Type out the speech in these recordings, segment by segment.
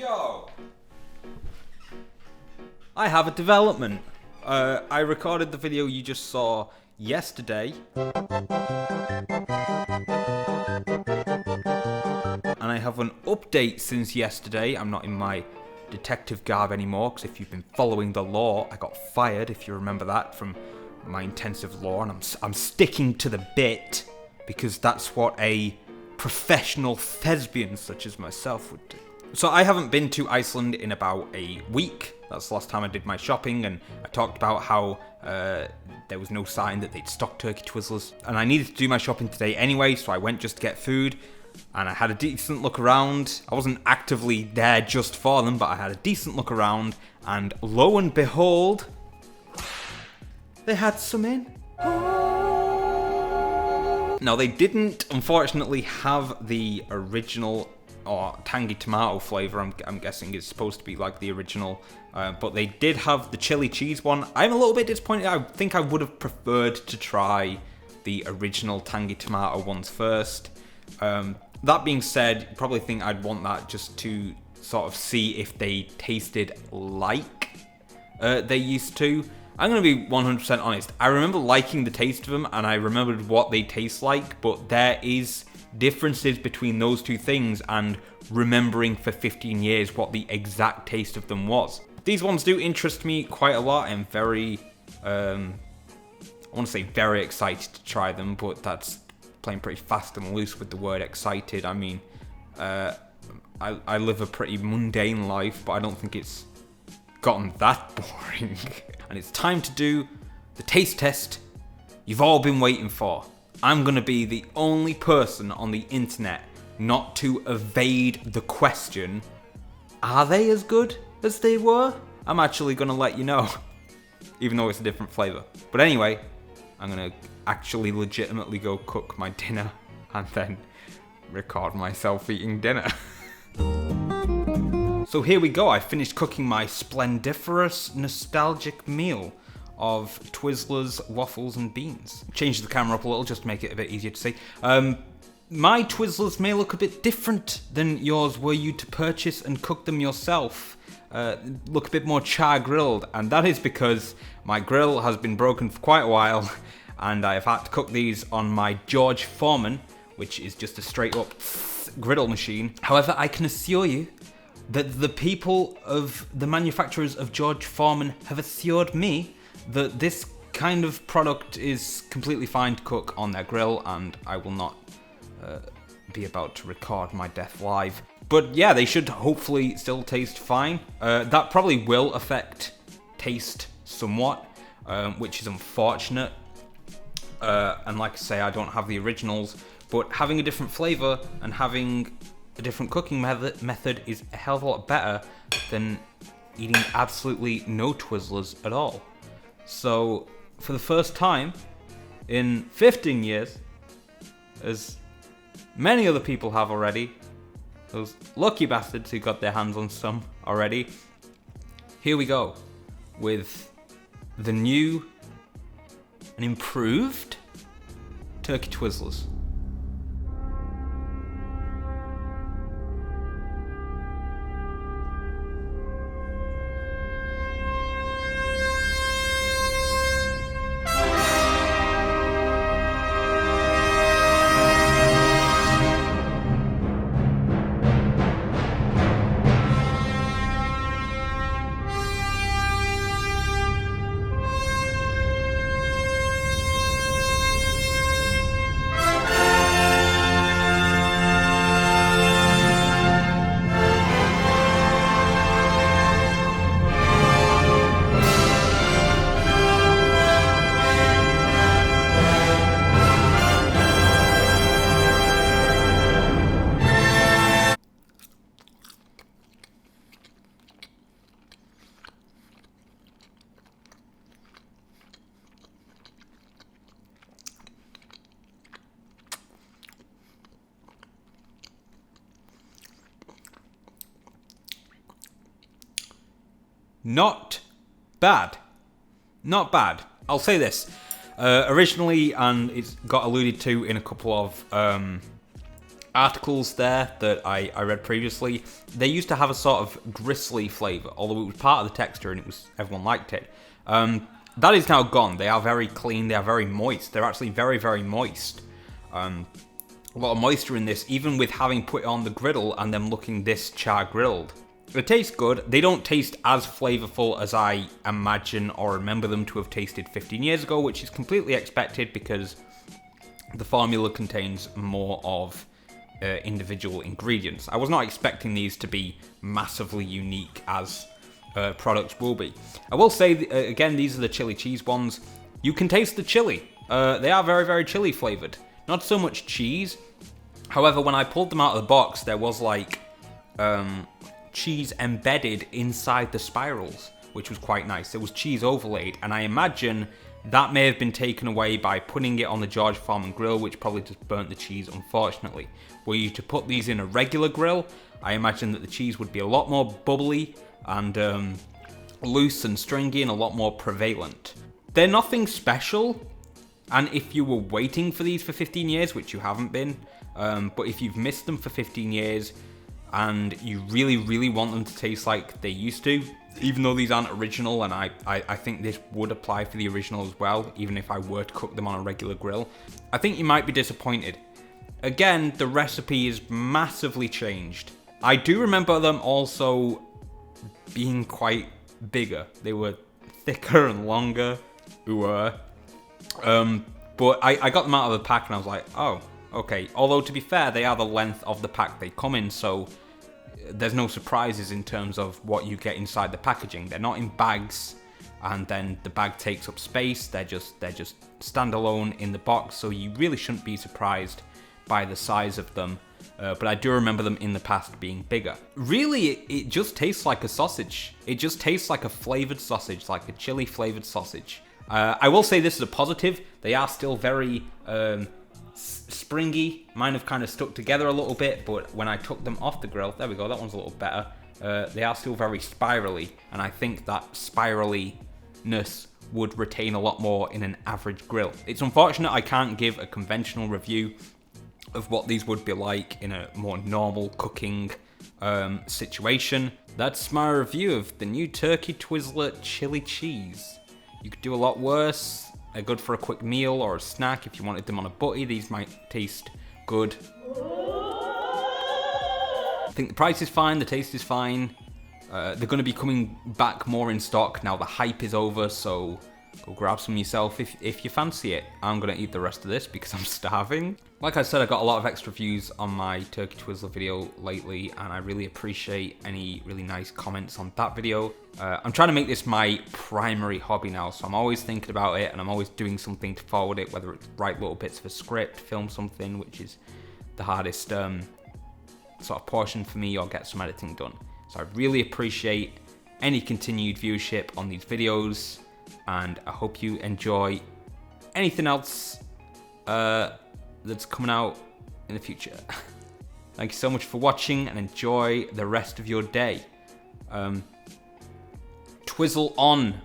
Yo! I have a development. I recorded the video you just saw yesterday. And I have an update since yesterday. I'm not in my detective garb anymore, because if you've been following the law, I got fired, if you remember that, from my intensive law, and I'm sticking to the bit, because that's what a professional thespian such as myself would do. So I haven't been to Iceland in about a week. That's the last time I did my shopping, and I talked about how there was no sign that they'd stocked Turkey Twizzlers. And I needed to do my shopping today anyway, so I went just to get food, and I had a decent look around. I wasn't actively there just for them, but I had a decent look around, and lo and behold, they had some in. Now, they didn't, unfortunately, have the original or tangy tomato flavour. I'm guessing is supposed to be like the original, but they did have the chili cheese one. I'm a little bit disappointed. I think I would have preferred to try the original tangy tomato ones first. That being said, you probably think I'd want that just to sort of see if they tasted like they used to. I'm going to be 100% honest. I remember liking the taste of them, and I remembered what they taste like, but there is differences between those two things and remembering for 15 years what the exact taste of them was. These ones do interest me quite a lot. I'm very, I want to say very excited to try them, but that's playing pretty fast and loose with the word excited. I mean, I live a pretty mundane life, but I don't think it's gotten that boring. And it's time to do the taste test you've all been waiting for. I'm gonna be the only person on the internet not to evade the question, are they as good as they were? I'm actually gonna let you know, even though it's a different flavour. But anyway, I'm gonna actually legitimately go cook my dinner and then record myself eating dinner. So here we go, I finished cooking my splendiferous, nostalgic meal of Twizzlers, waffles and beans. Changed the camera up a little just to make it a bit easier to see. My Twizzlers may look a bit different than yours were you to purchase and cook them yourself. Look a bit more char grilled, and that is because my grill has been broken for quite a while, and I have had to cook these on my George Foreman, which is just a straight up griddle machine. However, I can assure you that the people of the manufacturers of George Foreman have assured me that this kind of product is completely fine to cook on their grill, and I will not be about to record my death live. But yeah, they should hopefully still taste fine. That probably will affect taste somewhat, which is unfortunate. And like I say, I don't have the originals, but having a different flavour and having a different cooking method is a hell of a lot better than eating absolutely no Twizzlers at all. So, for the first time in 15 years, as many other people have already, those lucky bastards who got their hands on some already, here we go with the new and improved Turkey Twizzlers. Not bad. Not bad. I'll say this. Originally, and it's got alluded to in a couple of articles there that I read previously, they used to have a sort of gristly flavour, although it was part of the texture and everyone liked it. That is now gone. They are very clean, they are very moist. They're actually very, very moist. A lot of moisture in this, even with having put it on the griddle and them looking this char grilled. They taste good. They don't taste as flavourful as I imagine or remember them to have tasted 15 years ago, which is completely expected because the formula contains more of individual ingredients. I was not expecting these to be massively unique as products will be. I will say, again, these are the chili cheese ones. You can taste the chili. They are very, very chili flavoured. Not so much cheese. However, when I pulled them out of the box, there was like cheese embedded inside the spirals, which was quite nice. There was cheese overlaid, and I imagine that may have been taken away by putting it on the George Foreman grill, which probably just burnt the cheese, unfortunately. Were you to put these in a regular grill, I imagine that the cheese would be a lot more bubbly and loose and stringy and a lot more prevalent. They're nothing special, and if you were waiting for these for 15 years, which you haven't been, but if you've missed them for 15 years and you really, really want them to taste like they used to, even though these aren't original, and I think this would apply for the original as well, even if I were to cook them on a regular grill, I think you might be disappointed. Again, the recipe is massively changed. I do remember them also being quite bigger. They were thicker and longer. But I got them out of the pack and I was like, oh, okay. Although, to be fair, they are the length of the pack they come in, so there's no surprises in terms of what you get inside the packaging. They're not in bags, and then the bag takes up space. They're just standalone in the box, so you really shouldn't be surprised by the size of them. But I do remember them in the past being bigger. Really, it just tastes like a sausage. It just tastes like a flavoured sausage, like a chili flavoured sausage. I will say this is a positive. They are still very springy. Mine have kind of stuck together a little bit, but when I took them off the grill, there we go, that one's a little better. They are still very spirally, and I think that spiraliness would retain a lot more in an average grill. It's unfortunate I can't give a conventional review of what these would be like in a more normal cooking situation. That's my review of the new Turkey Twizzler chili cheese. You could do a lot worse. They're good for a quick meal or a snack if you wanted them on a butty. These might taste good. I think the price is fine, the taste is fine. They're going to be coming back more in stock now the hype is over, so go grab some yourself if you fancy it. I'm going to eat the rest of this because I'm starving. Like I said, I got a lot of extra views on my Turkey Twizzler video lately, and I really appreciate any really nice comments on that video. I'm trying to make this my primary hobby now, so I'm always thinking about it, and I'm always doing something to forward it, whether it's write little bits of a script, film something, which is the hardest sort of portion for me, or get some editing done. So I really appreciate any continued viewership on these videos, and I hope you enjoy anything else that's coming out in the future. Thank you so much for watching, and enjoy the rest of your day. Twizzle on,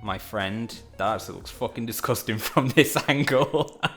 my friend. That actually looks fucking disgusting from this angle.